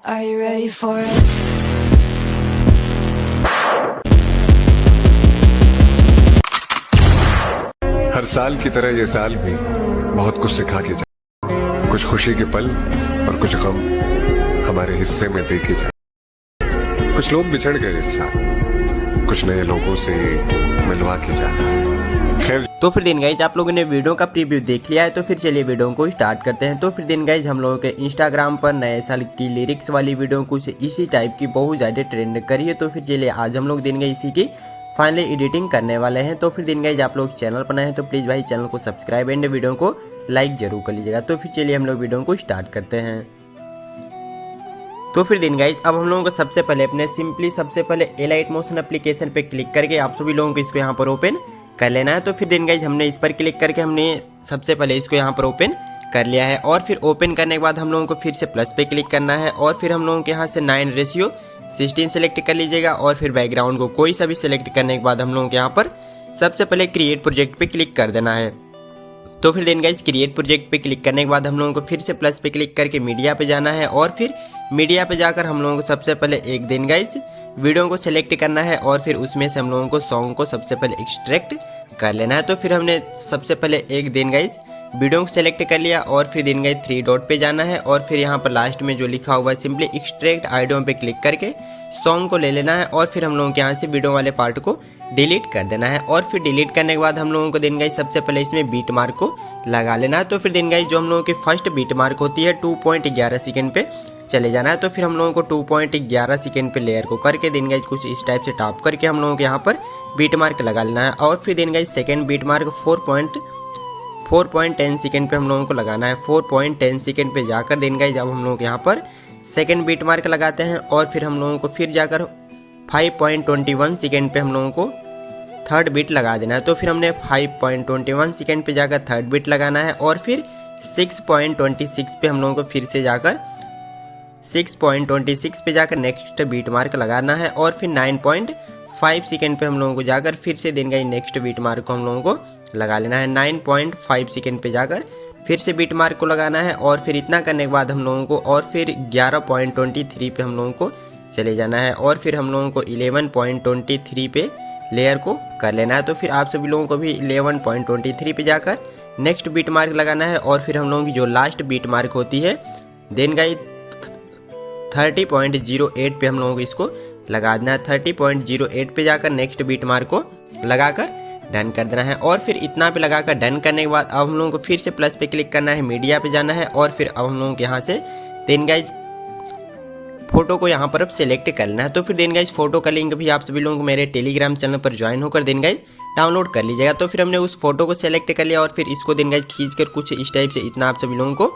Are you ready for it? हर साल की तरह ये साल भी बहुत कुछ सिखा के जा, कुछ खुशी के पल और कुछ गम हमारे हिस्से में दे के जा। कुछ लोग बिछड़ गए इस साल, कुछ नए लोगों से मिलवा के जा। खैर, तो फिर दिन गाइज आप लोगों ने वीडियो का प्रीव्यू देख लिया है, तो फिर चलिए वीडियो को स्टार्ट करते हैं। तो फिर दिन गाइज हम लोगों के इंस्टाग्राम पर नए साल की लिरिक्स वाली वीडियो कुछ इसी टाइप की बहुत ज़्यादा ट्रेंड करी है। तो फिर चलिए आज हम लोग दिन गाइज इसी की फाइनली एडिटिंग करने वाले हैं। तो फिर दिन गाइज आप लोग चैनल पर नए हैं तो प्लीज़ भाई चैनल को सब्सक्राइब एंड वीडियो को लाइक जरूर कर लीजिएगा। तो फिर चलिए हम लोग वीडियो को स्टार्ट करते हैं। तो फिर दिन गाइज अब हम लोगों को सबसे पहले एलाइट मोशन एप्लीकेशन पे क्लिक करके आप सभी लोगों को इसको यहाँ पर ओपन कर लेना है। तो फिर दिन गाइज हमने इस पर क्लिक करके हमने सबसे पहले इसको यहाँ पर ओपन कर लिया है। और फिर ओपन करने के बाद हम लोगों को फिर से प्लस पे क्लिक करना है और फिर हम लोगों के यहाँ से 9:16 सेलेक्ट कर लीजिएगा। और फिर बैकग्राउंड को कोई सा भी सिलेक्ट करने के बाद हम लोगों के यहाँ पर सबसे पहले क्रिएट प्रोजेक्ट पे क्लिक कर देना है। तो फिर दिन गाइज क्रिएट प्रोजेक्ट पे क्लिक करने के बाद हम लोगों को फिर से प्लस पे क्लिक करके मीडिया पे जाना है और फिर मीडिया पे जाकर हम लोगों को सबसे पहले एक दिन गाइज वीडियो को सिलेक्ट करना है और फिर उसमें से हम लोगों को सॉन्ग को सबसे पहले एक्सट्रैक्ट कर लेना है। तो फिर हमने सबसे पहले एक दिन गाइज वीडियो को सिलेक्ट कर लिया और फिर दिन गाइज 3 डॉट पे जाना है और फिर यहाँ पर लास्ट में जो लिखा हुआ है सिंपली एक्सट्रैक्ट आइडियो पे क्लिक करके सॉन्ग को ले लेना है और फिर हम लोगों के यहाँ से वीडियो वाले पार्ट को डिलीट कर देना है। और फिर डिलीट करने के बाद हम लोगों को दिन गाइज सबसे पहले इसमें बीट मार्क को लगा लेना है। तो फिर दिन गाइज जो हम लोगों की फर्स्ट बीट मार्क होती है 2.11 सेकेंड पे चले जाना है। तो फिर हम लोगों को 2.11 सेकेंड पे लेयर को करके दिन गाइज कुछ इस टाइप से टॉप करके हम लोगों के यहाँ पर बीट मार्क लगा लेना है। और फिर दिन guys second beat mark 4.10 second पे हम लोगों को लगाना है। 4.10 सेकेंड पे जाकर दिन गाइज अब हम लोग यहाँ पर सेकेंड बीट मार्क लगाते हैं और फिर हम लोगों को फिर जाकर 5.21 सेकेंड पे हम लोगों को थर्ड बीट लगा देना है। तो फिर हमने 5.21 सेकेंड पे जाकर थर्ड बीट लगाना है और फिर 6.26 पे हम लोगों को फिर से जाकर 6.26 पे जाकर नेक्स्ट बीट मार्क लगाना है और फिर 9.5 सेकेंड पे हम लोगों को जाकर फिर से दिन गाइज नेक्स्ट बीट मार्क को हम लोगों को लगा लेना है। 9.5 सेकेंड पे जाकर फिर से बीट मार्क को लगाना है और फिर इतना करने के बाद हम लोगों को और फिर 11.23 पे हम लोगों को चले जाना है और फिर हम लोगों को 11.23 पे लेयर को कर लेना है। तो फिर आप सभी लोगों को भी 11.23 पे जाकर नेक्स्ट बीट मार्क लगाना है और फिर हम लोगों की जो लास्ट बीट मार्क होती है दिन गाइज 30.08 पे हम लोगों को इसको लगा देना है। 30.08 पे जाकर नेक्स्ट बीट मार्क को लगाकर डन कर देना है। और फिर इतना पे लगाकर डन करने के बाद अब हम लोगों को फिर से प्लस पे क्लिक करना है, मीडिया पे जाना है और फिर अब हम लोगों के यहाँ से दिन गाइज फोटो को यहाँ पर अब सिलेक्ट करना है। तो फिर दिन गाइज फोटो का लिंक भी आप सभी लोगों को मेरे टेलीग्राम चैनल पर ज्वाइन होकर दिन गाइज डाउनलोड कर लीजिएगा। तो फिर हमने उस फोटो को सिलेक्ट कर लिया और फिर इसको दिन गाइज खींच कर कुछ इस टाइप से इतना आप सभी लोगों को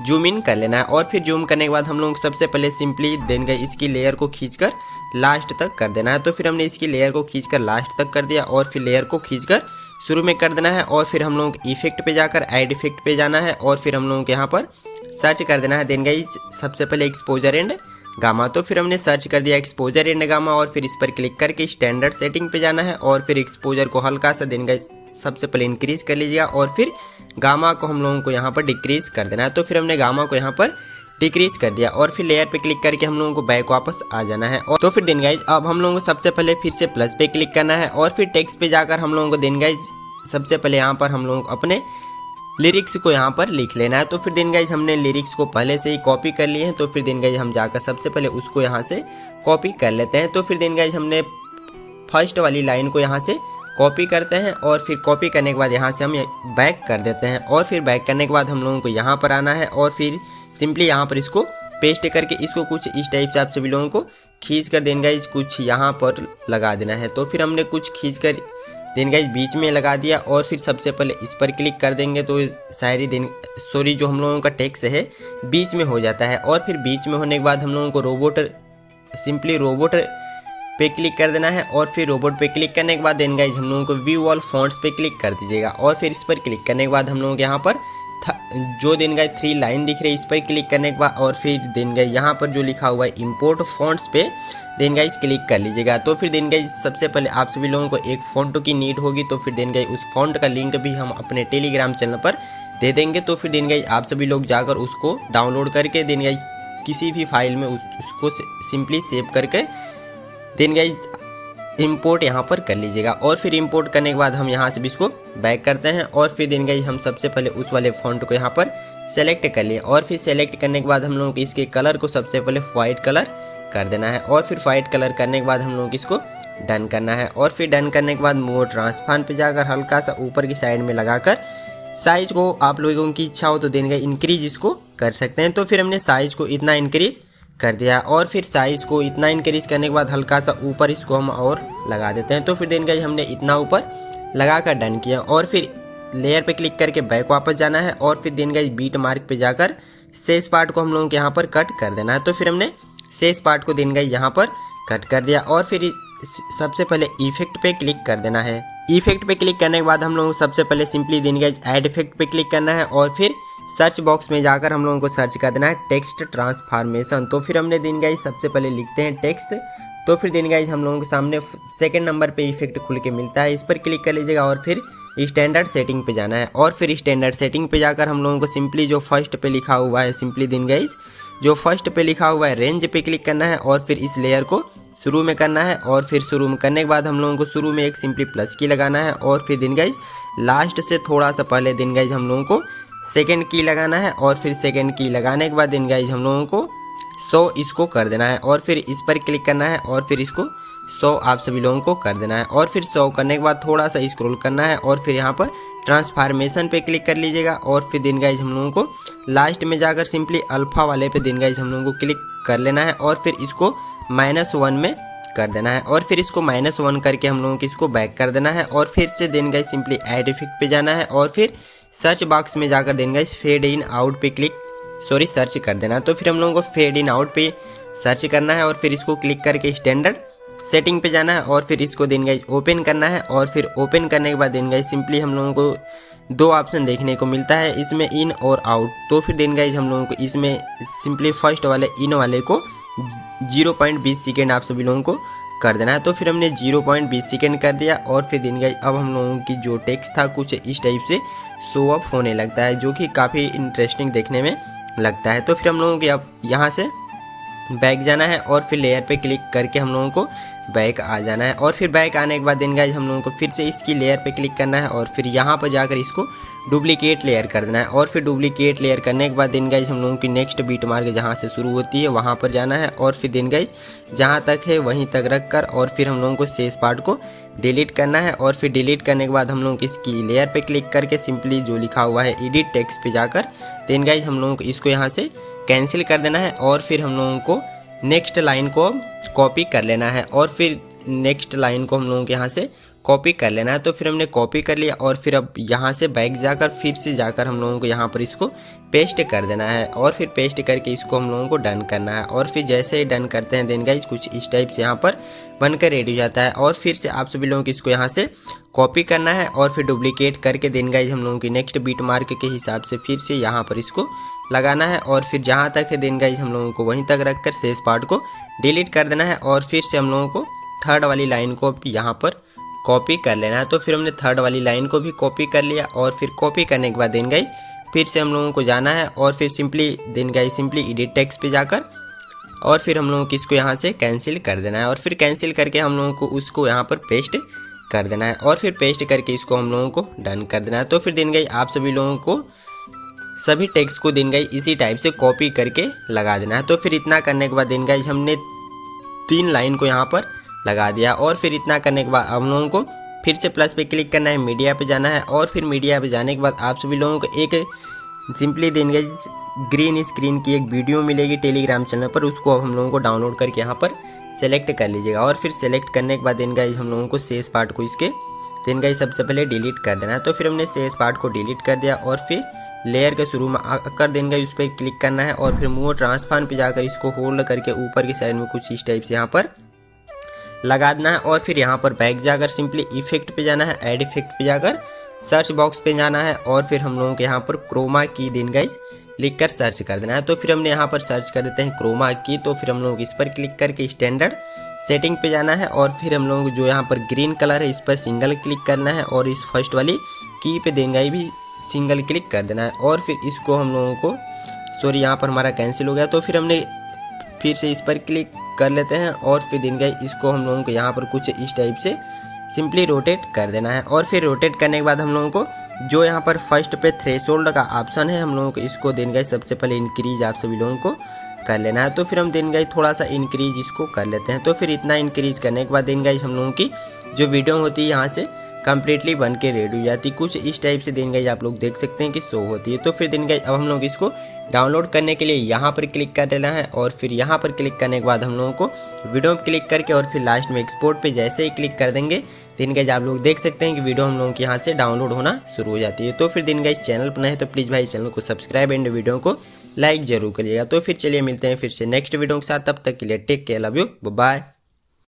जूम इन कर लेना है। और फिर जूम करने के बाद हम लोग सबसे पहले सिंपली दिन गाइज इसकी लेयर को खींचकर लास्ट तक कर देना है। तो फिर हमने इसकी लेयर को खींचकर लास्ट तक कर दिया और फिर लेयर को खींचकर शुरू में कर देना है और फिर हम लोग इफेक्ट पे जाकर ऐड इफेक्ट पे जाना है और फिर हम लोगों के यहाँ पर सर्च कर देना है दिन गाइज सबसे पहले एक्सपोजर एंड गामा। तो फिर हमने सर्च कर दिया एक्सपोजर एंड गामा और फिर इस पर क्लिक करके स्टैंडर्ड सेटिंग पे जाना है और फिर एक्सपोजर को हल्का सा दिन गाइज सबसे पहले इंक्रीज कर लीजिएगा और फिर गामा को हम लोगों को यहाँ पर डिक्रीज कर देना है। तो फिर हमने गामा को यहाँ पर डिक्रीज कर दिया और फिर लेयर पे क्लिक करके हम लोगों को बैक वापस आ जाना है। और तो फिर दिन गाइज अब हम लोगों को सबसे पहले फिर से प्लस पे क्लिक करना है और फिर टेक्स्ट पे जाकर हम लोगों को दिन गाइज सबसे पहले यहाँ पर हम लोगों को अपने लिरिक्स को यहाँ पर लिख लेना है। तो फिर दिन गाइज हमने लिरिक्स को पहले से ही कॉपी कर लिए हैं। तो फिर दिन गाइज हम जाकर सबसे पहले उसको यहाँ से कॉपी कर लेते हैं। तो फिर दिन गाइज हमने फर्स्ट वाली लाइन को यहाँ से कॉपी करते हैं और फिर कॉपी करने के बाद यहाँ से हम बैक कर देते हैं और फिर बैक करने के बाद हम लोगों को यहाँ पर आना है और फिर सिंपली यहाँ पर इसको पेस्ट करके इसको कुछ इस टाइप से आप सभी लोगों को खींच कर दिन गाइज कुछ यहाँ पर लगा देना है। तो फिर हमने कुछ खींच कर दिन गाइज बीच में लगा दिया और फिर सबसे पहले इस पर क्लिक कर देंगे तो सारी जो हम लोगों का टेक्स्ट है बीच में हो जाता है। और फिर बीच में होने के बाद हम लोगों को रोबोट पे क्लिक कर देना है और फिर रोबोट पे क्लिक करने के बाद दिन गाइज हम लोगों को व्यू ऑल फॉन्ट्स पे क्लिक कर दीजिएगा और फिर इस पर क्लिक करने के बाद हम लोगों को यहाँ पर जो दिन गाइज 3 लाइन दिख रही है इस पर क्लिक करने के बाद और फिर दिन गाइज यहाँ पर जो लिखा हुआ है इंपोर्ट फॉन्ट्स पे दिन गाइज क्लिक कर लीजिएगा। तो फिर दिन गाइज सबसे पहले आप सभी लोगों को एक फॉन्ट की नीड होगी। तो फिर दिन गाइज उस फॉन्ट का लिंक भी हम अपने टेलीग्राम चैनल पर दे देंगे। तो फिर दिन गाइज आप सभी लोग जाकर उसको डाउनलोड करके दिन गाइज किसी भी फाइल में उसको सिंपली सेव करके देन गाइज इंपोर्ट यहाँ पर कर लीजिएगा। और फिर इंपोर्ट करने के बाद हम यहाँ से भी इसको बैक करते हैं और फिर देन गाइज हम सबसे पहले उस वाले फॉन्ट को यहाँ पर सेलेक्ट कर लिए और फिर सेलेक्ट करने के बाद हम लोगों को इसके कलर को सबसे पहले वाइट कलर कर देना है और फिर वाइट कलर करने के बाद हम लोगों को इसको डन करना है। और फिर डन करने के बाद मोर ट्रांसफॉर्म पे जाकर हल्का सा ऊपर की साइड में लगाकर साइज को आप लोगों की इच्छा हो तो देन गाइज इंक्रीज इसको कर सकते हैं। तो फिर हमने साइज को इतना इंक्रीज कर दिया और फिर साइज़ को इतना इंक्रीज करने के बाद हल्का सा ऊपर इसको हम और लगा देते हैं। तो फिर देन गाइज हमने इतना ऊपर लगा कर डन किया और फिर लेयर पे क्लिक करके बैक वापस जाना है और फिर देन गाइज बीट मार्क पे जाकर शेष पार्ट को हम लोगों को यहाँ पर कट कर देना है। तो फिर हमने शेष पार्ट को देन गाइज यहाँ पर कट कर दिया और फिर सबसे पहले इफेक्ट पे क्लिक कर देना है। इफेक्ट पे क्लिक करने के बाद हम लोगों को सबसे पहले simply then guys add effect पे क्लिक करना है और फिर सर्च बॉक्स में जाकर हम लोगों को सर्च कर देना है टेक्स्ट ट्रांसफॉर्मेशन। तो फिर हमने दिन गाइज सबसे पहले लिखते हैं टेक्स्ट। तो फिर दिन गाइज हम लोगों के सामने सेकंड नंबर पे इफेक्ट खुल के मिलता है, इस पर क्लिक कर लीजिएगा और फिर स्टैंडर्ड सेटिंग पे जाना है और फिर स्टैंडर्ड सेटिंग पे जाकर हम लोगों को सिंपली जो फर्स्ट पे लिखा हुआ है सिंपली दिन गाइज जो फर्स्ट पे लिखा हुआ है रेंज पे क्लिक करना है और फिर इस लेयर को शुरू में करना है और फिर शुरू में करने के बाद हम लोगों को शुरू में एक सिंपली प्लस की लगाना है और फिर दिन गाइज लास्ट से थोड़ा सा पहले दिन गाइज हम लोगों को सेकेंड की लगाना है और फिर सेकेंड की लगाने के बाद दिन गाइज हम लोगों को 100 इसको कर देना है और फिर इस पर क्लिक करना है और फिर इसको 100 आप सभी लोगों को कर देना है और फिर 100 करने के बाद थोड़ा सा स्क्रॉल करना है और फिर यहाँ पर ट्रांसफॉर्मेशन पे क्लिक कर लीजिएगा और फिर दिन गाइज हम लोगों को लास्ट में जाकर सिंपली अल्फा वाले पे दिन गाइज हम लोगों को क्लिक कर लेना है और फिर इसको -1 में कर देना है और फिर इसको -1 करके हम लोगों को इसको बैक कर देना है और फिर से दिन गाइज सिंपली ऐड इफेक्ट पे जाना है और फिर सर्च बॉक्स में जाकर then guys fade in out पे सर्च कर देना। तो फिर हम लोगों को फेड इन आउट पे सर्च करना है और फिर इसको क्लिक करके स्टैंडर्ड सेटिंग पे जाना है और फिर इसको देन गाइज ओपन करना है और फिर ओपन करने के बाद देन गाइज सिंपली हम लोगों को 2 ऑप्शन देखने को मिलता है इसमें इन और आउट। तो फिर देन गाइज हम लोगों को इसमें सिंपली फर्स्ट वाले इन वाले को 0.20 सेकेंड आप सभी लोगों को कर देना है। तो फिर हमने 0.20 सेकेंड कर दिया और फिर दिन गाइज अब हम लोगों की जो टेक्स्ट था कुछ इस टाइप से शो अप होने लगता है जो कि काफ़ी इंटरेस्टिंग देखने में लगता है। तो फिर हम लोगों की अब यहाँ से बैक जाना है और फिर लेयर पे क्लिक करके हम लोगों को बैक आ जाना है और फिर बैक आने के बाद दिन गाइज हम लोगों को फिर से इसकी लेयर पे क्लिक करना है और फिर यहाँ पर जाकर इसको डुप्लीकेट लेयर कर देना है और फिर डुप्लीकेट लेयर करने के बाद दिन गाइज हम लोगों की नेक्स्ट बीट मार्क जहाँ से शुरू होती है वहाँ पर जाना है और फिर दिन गाइज जहाँ तक है वहीं तक रख कर और फिर हम लोगों को शेष पार्ट को डिलीट करना है और फिर डिलीट करने के बाद हम लोगों को इसकी लेयर पे क्लिक करके सिंपली जो लिखा हुआ है एडिट टेक्स्ट पे जाकर दिन गाइज हम लोगों को इसको यहाँ से कैंसिल कर देना है और फिर हम लोगों को नेक्स्ट लाइन को कॉपी कर लेना है और फिर नेक्स्ट लाइन को हम लोगों को यहाँ से कॉपी कर लेना है। तो फिर हमने कॉपी कर लिया और फिर अब यहाँ से बैक जाकर फिर से जाकर हम लोगों को यहाँ पर इसको पेस्ट कर देना है और फिर पेस्ट करके इसको हम लोगों को डन करना है और फिर जैसे ही डन करते हैं देन गाइज कुछ इस टाइप से यहाँ पर बनकर रेडी हो जाता है और फिर से आप सभी लोगों को इसको यहाँ से कॉपी करना है और फिर डुप्लीकेट करके देन गाइज हम लोगों की नेक्स्ट बीट मार्क के हिसाब से फिर से यहाँ पर इसको लगाना है और फिर जहाँ तक है देन गाइज हम लोगों को वहीं तक रख कर शेष पार्ट को डिलीट कर देना है और फिर से हम लोगों को थर्ड वाली लाइन को यहाँ पर कॉपी कर लेना है। तो फिर हमने थर्ड वाली लाइन को भी कॉपी कर लिया और फिर कॉपी करने के बाद देन गाइज फिर से हम लोगों को जाना है और फिर simply then guys simply edit text पे जाकर और फिर हम लोगों को इसको यहाँ से कैंसिल कर देना है और फिर कैंसिल करके हम लोगों को उसको यहाँ पर पेस्ट कर देना है और फिर पेस्ट करके इसको हम लोगों को डन कर देना है। तो फिर देन गाइज आप सभी लोगों को सभी टेक्स्ट को देन गाइज इसी टाइप से कॉपी करके लगा देना है। तो फिर इतना करने के बाद देन गाइज हमने 3 लाइन को यहाँ पर लगा दिया और फिर इतना करने के बाद हम लोगों को फिर से प्लस पे क्लिक करना है, मीडिया पे जाना है और फिर मीडिया पे जाने के बाद आप सभी लोगों को एक simply then guys green screen की एक वीडियो मिलेगी टेलीग्राम चैनल पर, उसको अब हम लोगों को डाउनलोड करके यहाँ पर सेलेक्ट कर लीजिएगा और फिर सेलेक्ट करने के बाद देन गाइज हम लोगों को शेष पार्ट को इसके देन गाइज सबसे पहले डिलीट कर देना है। तो फिर हमने शेष पार्ट को डिलीट कर दिया और फिर लेयर के शुरू में आकर देन गाइज उस पर क्लिक करना है और फिर मोर ट्रांसफॉर्म पे जाकर इसको होल्ड करके ऊपर की साइड में कुछ इस टाइप से यहाँ पर लगा देना है और फिर यहाँ पर बैक जाकर सिंपली इफेक्ट पे जाना है, ऐड इफेक्ट पे जाकर सर्च बॉक्स पे जाना है और फिर हम लोगों के यहाँ पर क्रोमा की देन गाइज लिख कर सर्च कर देना है। तो फिर हमने यहाँ पर सर्च कर देते हैं क्रोमा की। तो फिर हम लोग इस पर क्लिक करके स्टैंडर्ड सेटिंग पे जाना है और फिर हम लोगों को जो यहाँ पर ग्रीन कलर है इस पर सिंगल क्लिक करना है और इस फर्स्ट वाली की पे देन गाइज भी सिंगल क्लिक कर देना है और फिर इसको हम लोगों को सॉरी यहाँ पर हमारा कैंसिल हो गया। तो फिर हमने फिर से इस पर क्लिक कर लेते हैं और फिर दिन गाइस इसको हम लोगों को यहाँ पर कुछ इस टाइप से सिंपली रोटेट कर देना है। और फिर रोटेट करने के बाद हम लोगों को जो यहाँ पर फर्स्ट पे थ्रेशोल्ड का ऑप्शन है, हम लोगों को इसको दिन गाइस सबसे पहले इंक्रीज आप सभी लोगों को कर लेना है। तो फिर हम दिन गाइस थोड़ा सा इंक्रीज इसको कर लेते हैं। तो फिर इतना इंक्रीज करने के बाद दिन गाइस हम लोगों की जो वीडियो होती है यहाँ से कंप्लीटली बन के रेडी हो जाती है। कुछ इस टाइप से दिन गाइस आप लोग देख सकते हैं कि शो होती है। तो फिर दिन गाइस अब हम लोग इसको डाउनलोड करने के लिए यहाँ पर क्लिक कर देना है और फिर यहाँ पर क्लिक करने के बाद हम लोगों को वीडियो पर क्लिक करके और फिर लास्ट में एक्सपोर्ट पे जैसे ही क्लिक कर देंगे दिन गाइस आप लोग देख सकते हैं कि वीडियो हम लोगों के यहाँ से डाउनलोड होना शुरू हो जाती है। तो फिर दिन गाइस चैनल पर नए हैं तो प्लीज़ भाई चैनल को सब्सक्राइब एंड वीडियो को लाइक जरूर करिएगा। तो फिर चलिए मिलते हैं फिर से नेक्स्ट वीडियो के साथ, तब तक के लिए take care, love you, bye.